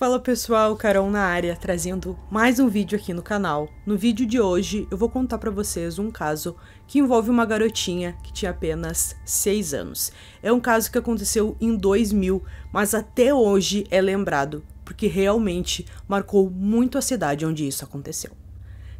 Fala pessoal, Carol na área, trazendo mais um vídeo aqui no canal. No vídeo de hoje eu vou contar pra vocês um caso que envolve uma garotinha que tinha apenas 6 anos. É um caso que aconteceu em 2000, mas até hoje é lembrado, porque realmente marcou muito a cidade onde isso aconteceu.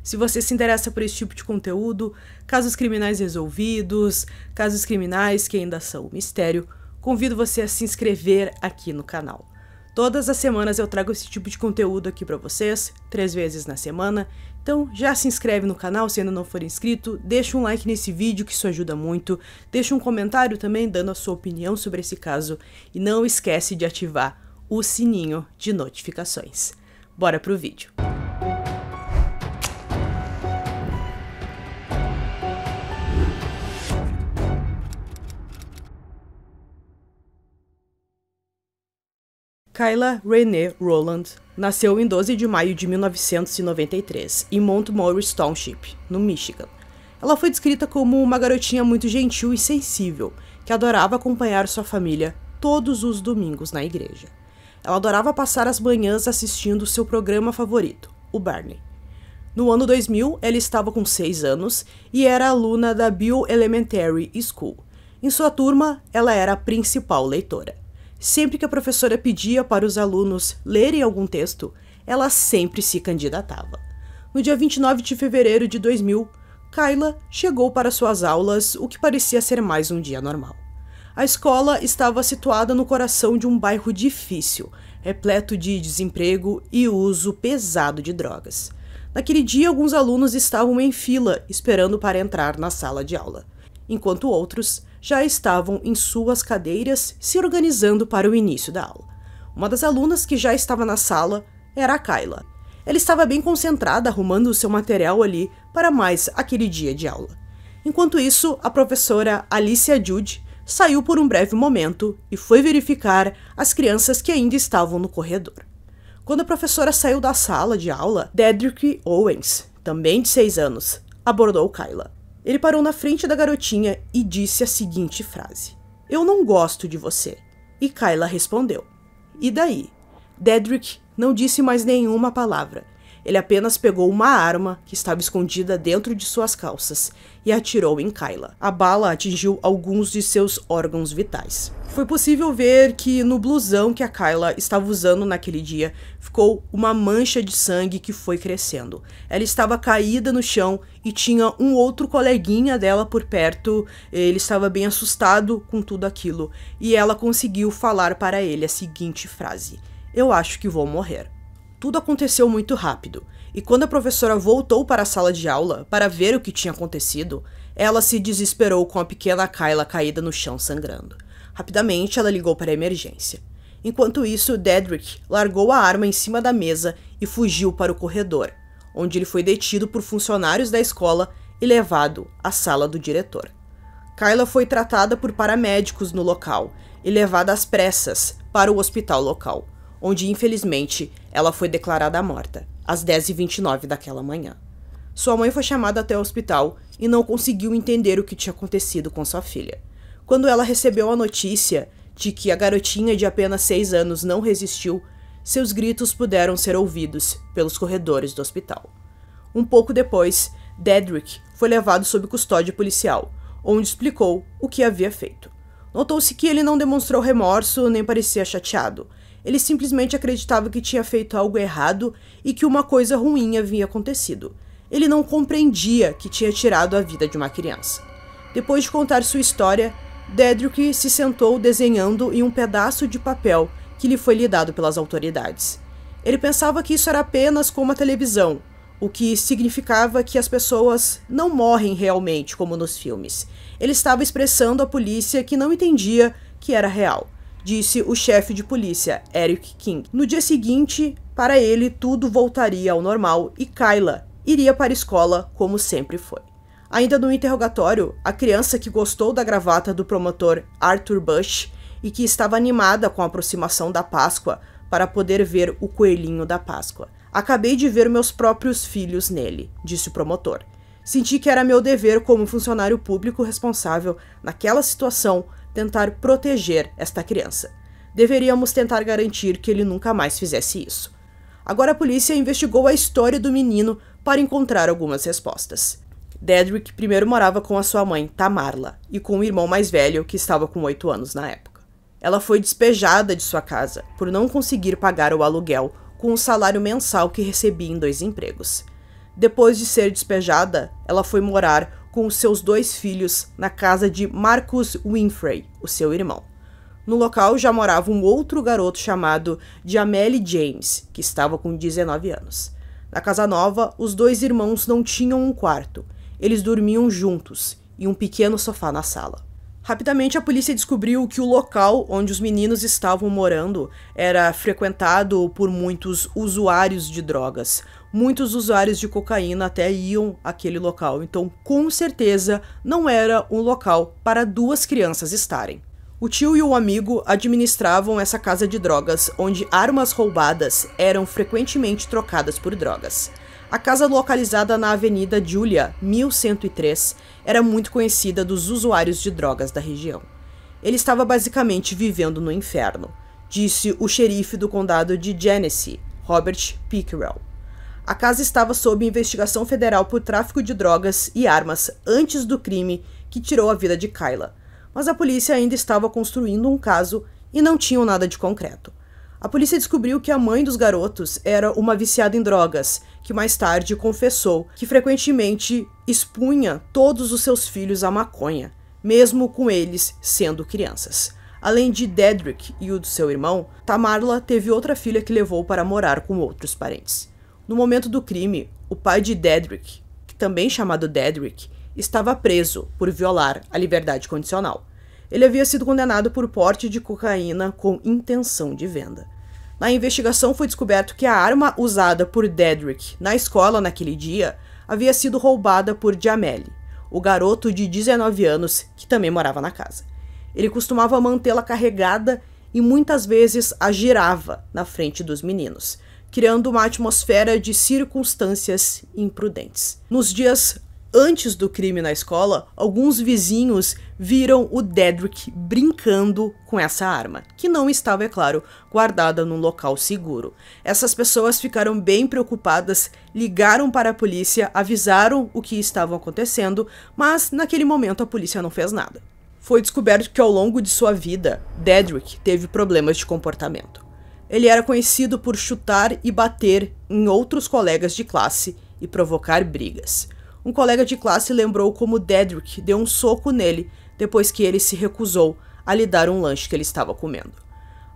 Se você se interessa por esse tipo de conteúdo, casos criminais resolvidos, casos criminais que ainda são um mistério, convido você a se inscrever aqui no canal. Todas as semanas eu trago esse tipo de conteúdo aqui pra vocês, 3 vezes na semana, então já se inscreve no canal se ainda não for inscrito, deixa um like nesse vídeo que isso ajuda muito, deixa um comentário também dando a sua opinião sobre esse caso e não esquece de ativar o sininho de notificações. Bora pro vídeo! Kyla Renee Rowland nasceu em 12 de maio de 1993, em Montgomery Township, no Michigan. Ela foi descrita como uma garotinha muito gentil e sensível, que adorava acompanhar sua família todos os domingos na igreja. Ela adorava passar as manhãs assistindo seu programa favorito, o Barney. No ano 2000, ela estava com 6 anos e era aluna da Beale Elementary School. Em sua turma, ela era a principal leitora. Sempre que a professora pedia para os alunos lerem algum texto, ela sempre se candidatava. No dia 29 de fevereiro de 2000, Kyla chegou para suas aulas, o que parecia ser mais um dia normal. A escola estava situada no coração de um bairro difícil, repleto de desemprego e uso pesado de drogas. Naquele dia, alguns alunos estavam em fila, esperando para entrar na sala de aula, enquanto outros já estavam em suas cadeiras se organizando para o início da aula. Uma das alunas que já estava na sala era a Kyla. Ela estava bem concentrada arrumando o seu material ali para mais aquele dia de aula. Enquanto isso, a professora Alicia Jude saiu por um breve momento e foi verificar as crianças que ainda estavam no corredor. Quando a professora saiu da sala de aula, Dedrick Owens, também de 6 anos, abordou Kyla. Ele parou na frente da garotinha e disse a seguinte frase: "Eu não gosto de você." E Kyla respondeu: "E daí?" Dedrick não disse mais nenhuma palavra. Ele apenas pegou uma arma que estava escondida dentro de suas calças e atirou em Kyla. A bala atingiu alguns de seus órgãos vitais. Foi possível ver que no blusão que a Kyla estava usando naquele dia ficou uma mancha de sangue que foi crescendo. Ela estava caída no chão e tinha um outro coleguinha dela por perto. Ele estava bem assustado com tudo aquilo e ela conseguiu falar para ele a seguinte frase: "Eu acho que vou morrer." Tudo aconteceu muito rápido, e quando a professora voltou para a sala de aula para ver o que tinha acontecido, ela se desesperou com a pequena Kyla caída no chão sangrando. Rapidamente, ela ligou para a emergência. Enquanto isso, Dedrick largou a arma em cima da mesa e fugiu para o corredor, onde ele foi detido por funcionários da escola e levado à sala do diretor. Kyla foi tratada por paramédicos no local e levada às pressas para o hospital local, onde, infelizmente, ela foi declarada morta, às 10h29 daquela manhã. Sua mãe foi chamada até o hospital e não conseguiu entender o que tinha acontecido com sua filha. Quando ela recebeu a notícia de que a garotinha de apenas 6 anos não resistiu, seus gritos puderam ser ouvidos pelos corredores do hospital. Um pouco depois, Dedrick foi levado sob custódia policial, onde explicou o que havia feito. Notou-se que ele não demonstrou remorso nem parecia chateado. Ele simplesmente acreditava que tinha feito algo errado e que uma coisa ruim havia acontecido. Ele não compreendia que tinha tirado a vida de uma criança. Depois de contar sua história, Dedrick se sentou desenhando em um pedaço de papel que lhe foi lhe dado pelas autoridades. Ele pensava que isso era apenas como a televisão, o que significava que as pessoas não morrem realmente como nos filmes. Ele estava expressando à polícia que não entendia que era real, disse o chefe de polícia, Eric King. No dia seguinte, para ele, tudo voltaria ao normal e Kyla iria para a escola como sempre foi. Ainda no interrogatório, a criança que gostou da gravata do promotor Arthur Bush e que estava animada com a aproximação da Páscoa para poder ver o coelhinho da Páscoa. "Acabei de ver meus próprios filhos nele", disse o promotor. "Senti que era meu dever como funcionário público responsável naquela situação tentar proteger esta criança." Deveríamos tentar garantir que ele nunca mais fizesse isso. Agora a polícia investigou a história do menino para encontrar algumas respostas. Dedrick primeiro morava com a sua mãe, Tamarla, e com o irmão mais velho, que estava com 8 anos na época. Ela foi despejada de sua casa por não conseguir pagar o aluguel com o salário mensal que recebia em 2 empregos. Depois de ser despejada, ela foi morar com os seus 2 filhos na casa de Marcus Winfrey, o seu irmão. No local já morava um outro garoto chamado Jamelle James, que estava com 19 anos. Na casa nova, os 2 irmãos não tinham um quarto. Eles dormiam juntos, em um pequeno sofá na sala. Rapidamente a polícia descobriu que o local onde os meninos estavam morando era frequentado por muitos usuários de drogas. Muitos usuários de cocaína até iam àquele local, então com certeza não era um local para 2 crianças estarem. O tio e o amigo administravam essa casa de drogas, onde armas roubadas eram frequentemente trocadas por drogas. A casa localizada na Avenida Julia, 1103, era muito conhecida dos usuários de drogas da região. Ele estava basicamente vivendo no inferno, disse o xerife do condado de Genesee, Robert Pickerel. A casa estava sob investigação federal por tráfico de drogas e armas antes do crime que tirou a vida de Kayla, mas a polícia ainda estava construindo um caso e não tinham nada de concreto. A polícia descobriu que a mãe dos garotos era uma viciada em drogas, que mais tarde confessou que frequentemente expunha todos os seus filhos à maconha, mesmo com eles sendo crianças. Além de Dedrick e o do seu irmão, Tamarla teve outra filha que levou para morar com outros parentes. No momento do crime, o pai de Dedrick, que também chamado Dedrick, estava preso por violar a liberdade condicional. Ele havia sido condenado por porte de cocaína com intenção de venda. Na investigação foi descoberto que a arma usada por Dedrick na escola naquele dia havia sido roubada por Jamelle, o garoto de 19 anos que também morava na casa. Ele costumava mantê-la carregada e muitas vezes a girava na frente dos meninos, criando uma atmosfera de circunstâncias imprudentes. Nos dias antes do crime na escola, alguns vizinhos viram o Dedrick brincando com essa arma, que não estava, é claro, guardada num local seguro. Essas pessoas ficaram bem preocupadas, ligaram para a polícia, avisaram o que estava acontecendo, mas naquele momento a polícia não fez nada. Foi descoberto que ao longo de sua vida, Dedrick teve problemas de comportamento. Ele era conhecido por chutar e bater em outros colegas de classe e provocar brigas. Um colega de classe lembrou como Dedrick deu um soco nele depois que ele se recusou a lhe dar um lanche que ele estava comendo.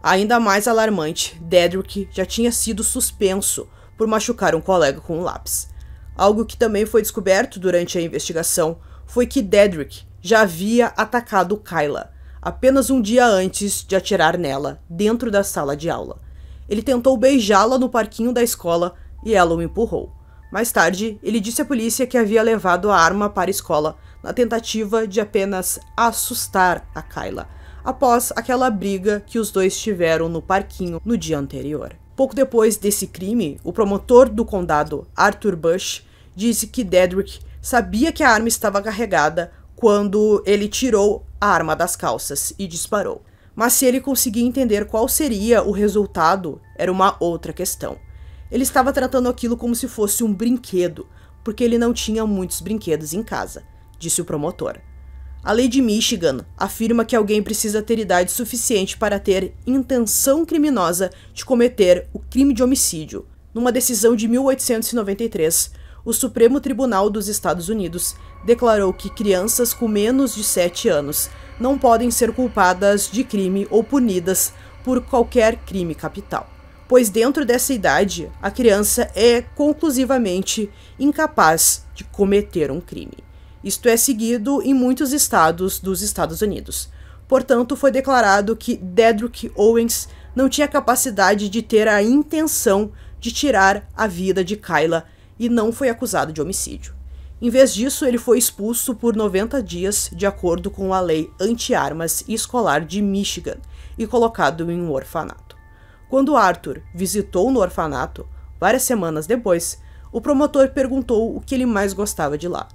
Ainda mais alarmante, Dedrick já tinha sido suspenso por machucar um colega com um lápis. Algo que também foi descoberto durante a investigação foi que Dedrick já havia atacado Kayla apenas um dia antes de atirar nela dentro da sala de aula. Ele tentou beijá-la no parquinho da escola e ela o empurrou. Mais tarde, ele disse à polícia que havia levado a arma para a escola na tentativa de apenas assustar a Kayla, após aquela briga que os dois tiveram no parquinho no dia anterior. Pouco depois desse crime, o promotor do condado, Arthur Bush, disse que Dedrick sabia que a arma estava carregada quando ele tirou a arma das calças e disparou. Mas se ele conseguia entender qual seria o resultado, era uma outra questão. Ele estava tratando aquilo como se fosse um brinquedo, porque ele não tinha muitos brinquedos em casa, disse o promotor. A lei de Michigan afirma que alguém precisa ter idade suficiente para ter intenção criminosa de cometer o crime de homicídio. Numa decisão de 1893, o Supremo Tribunal dos Estados Unidos declarou que crianças com menos de 7 anos não podem ser culpadas de crime ou punidas por qualquer crime capital, pois dentro dessa idade, a criança é conclusivamente incapaz de cometer um crime. Isto é seguido em muitos estados dos Estados Unidos. Portanto, foi declarado que Dedrick Owens não tinha capacidade de ter a intenção de tirar a vida de Kayla e não foi acusado de homicídio. Em vez disso, ele foi expulso por 90 dias, de acordo com a lei anti-armas escolar de Michigan, e colocado em um orfanato. Quando Arthur visitou no orfanato, várias semanas depois, o promotor perguntou o que ele mais gostava de lá.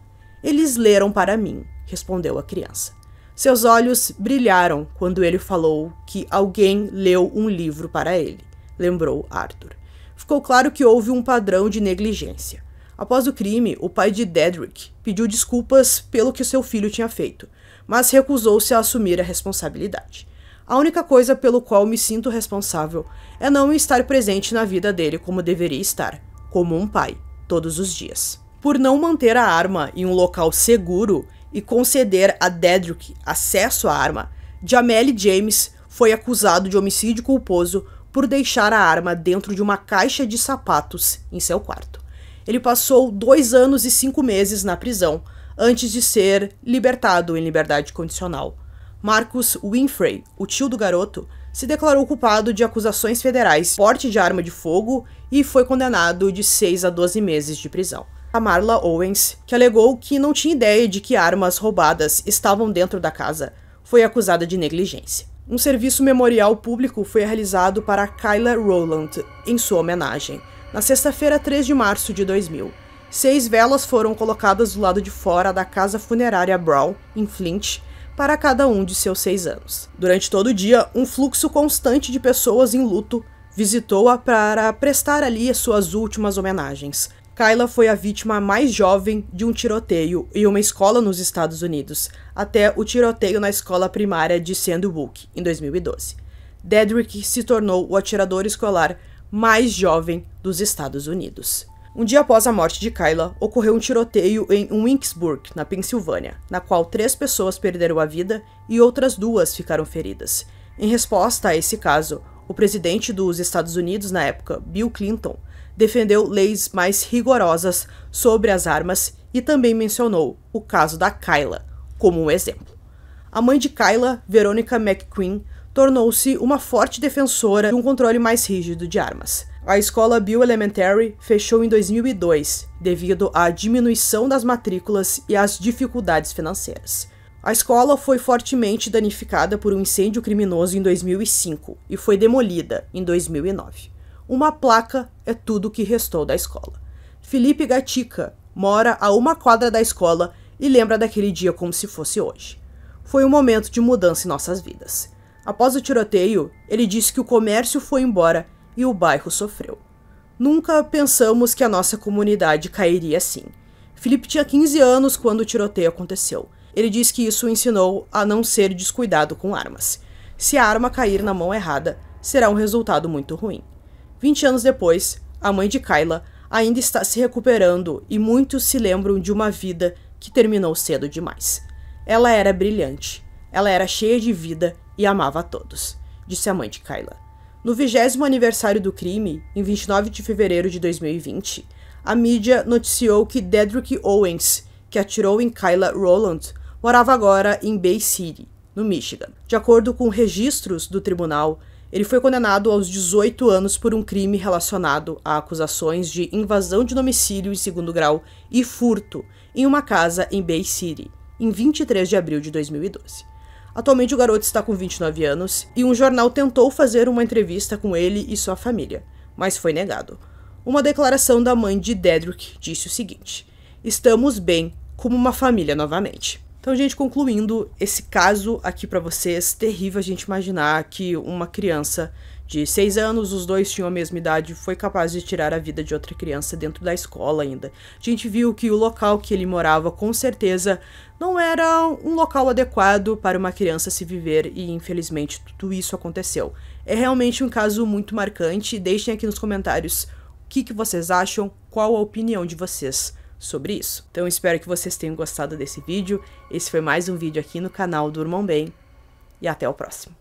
"Eles leram para mim", respondeu a criança. Seus olhos brilharam quando ele falou que alguém leu um livro para ele, lembrou Arthur. Ficou claro que houve um padrão de negligência. Após o crime, o pai de Dedrick pediu desculpas pelo que seu filho tinha feito, mas recusou-se a assumir a responsabilidade. A única coisa pelo qual me sinto responsável é não estar presente na vida dele como deveria estar, como um pai, todos os dias. Por não manter a arma em um local seguro e conceder a Dedrick acesso à arma, Jamelle James foi acusado de homicídio culposo por deixar a arma dentro de uma caixa de sapatos em seu quarto. Ele passou 2 anos e 5 meses na prisão antes de ser libertado em liberdade condicional. Marcus Winfrey, o tio do garoto, se declarou culpado de acusações federais, porte de arma de fogo e foi condenado de 6 a 12 meses de prisão. A Marla Owens, que alegou que não tinha ideia de que armas roubadas estavam dentro da casa, foi acusada de negligência. Um serviço memorial público foi realizado para Kyla Rowland em sua homenagem, na sexta-feira, 3 de março de 2000. 6 velas foram colocadas do lado de fora da casa funerária Brown, em Flint, para cada um de seus 6 anos. Durante todo o dia, um fluxo constante de pessoas em luto visitou-a para prestar ali as suas últimas homenagens. Kyla foi a vítima mais jovem de um tiroteio em uma escola nos Estados Unidos, até o tiroteio na escola primária de Sandwook, em 2012. Dedrick se tornou o atirador escolar mais jovem dos Estados Unidos. Um dia após a morte de Kyla, ocorreu um tiroteio em Wicksburg, na Pensilvânia, na qual 3 pessoas perderam a vida e outras 2 ficaram feridas. Em resposta a esse caso, o presidente dos Estados Unidos na época, Bill Clinton, defendeu leis mais rigorosas sobre as armas e também mencionou o caso da Kyla como um exemplo. A mãe de Kyla, Veronica McQueen, tornou-se uma forte defensora de um controle mais rígido de armas. A escola Bill Elementary fechou em 2002 devido à diminuição das matrículas e às dificuldades financeiras. A escola foi fortemente danificada por um incêndio criminoso em 2005 e foi demolida em 2009. Uma placa é tudo o que restou da escola. Felipe Gatica mora a 1 quadra da escola e lembra daquele dia como se fosse hoje. Foi um momento de mudança em nossas vidas. Após o tiroteio, ele disse que o comércio foi embora e o bairro sofreu. Nunca pensamos que a nossa comunidade cairia assim. Felipe tinha 15 anos quando o tiroteio aconteceu. Ele disse que isso o ensinou a não ser descuidado com armas. Se a arma cair na mão errada, será um resultado muito ruim. 20 anos depois, a mãe de Kyla ainda está se recuperando e muitos se lembram de uma vida que terminou cedo demais. Ela era brilhante, ela era cheia de vida e amava a todos, disse a mãe de Kyla. No 20º aniversário do crime, em 29 de fevereiro de 2020, a mídia noticiou que Dedrick Owens, que atirou em Kyla Rowland, morava agora em Bay City, no Michigan. De acordo com registros do tribunal, ele foi condenado aos 18 anos por um crime relacionado a acusações de invasão de domicílio em 2º grau e furto em uma casa em Bay City, em 23 de abril de 2012. Atualmente o garoto está com 29 anos e um jornal tentou fazer uma entrevista com ele e sua família, mas foi negado. Uma declaração da mãe de Dedrick disse o seguinte: "Estamos bem, como uma família novamente." Então, gente, concluindo esse caso aqui pra vocês, terrível a gente imaginar que uma criança de 6 anos, os dois tinham a mesma idade, foi capaz de tirar a vida de outra criança dentro da escola ainda. A gente viu que o local que ele morava, com certeza, não era um local adequado para uma criança se viver e, infelizmente, tudo isso aconteceu. É realmente um caso muito marcante. Deixem aqui nos comentários o que vocês acham, qual a opinião de vocês sobre isso. Então espero que vocês tenham gostado desse vídeo. Esse foi mais um vídeo aqui no canal Durmam Bem e até o próximo.